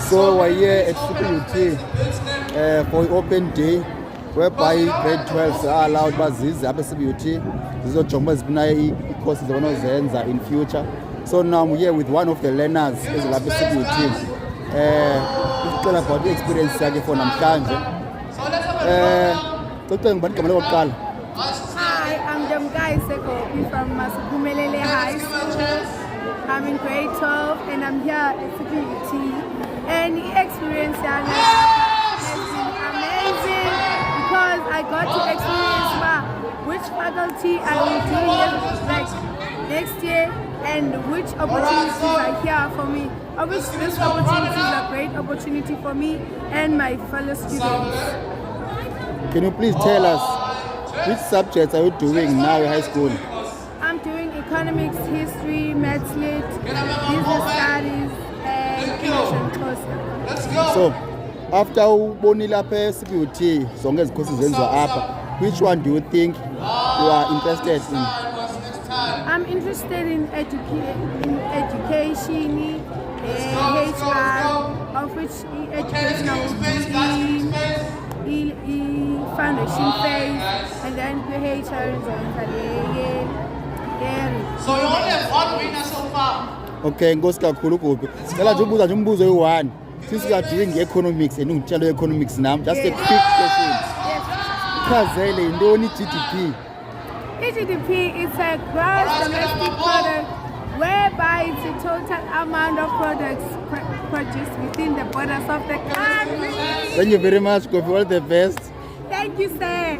So we're here at CPUT for open day, whereby grade 12s are allowed bazize apha CPUT zizojonga zifunayo ii-courses zonozenza in future. So now I'm here with one of the learners ezilapha CPUT. Isixela about i-experience yakhe for namhlanje. Xoxa ngubani igama lokuqala? Hi, I'm Demkai Sekopi from Masukumelele High School. I'm in grade 12 and I'm here at CPUT. And the experience has been amazing because I got to experience which faculty I will do next year and which opportunities are here for me. Obviously, this opportunity is a great opportunity for me and my fellow students. Can you please tell us which subjects are you doing now in high school? I'm doing economics, history, maths lit, business studies, and English and Xhosa. So, after ubonile apha CPUT zonke ezi courses zenziwa apha, which one do you think you are interested in? I'm interested in education, HR, of which education will be foundation phase, and then HR is on So you only have one winner so far. Okay, nkosi kakhulu kuphi. Cela nje ubuza nje umbuzo oyi-1. Since you are doing economics and ungitshela economics nam, just a quick question. Chazele yintoni i-GDP? GDP is a gross domestic product, whereby it's the total amount of products produced within the borders of the country. Thank you very much, Kofi. All the best. Thank you, sir.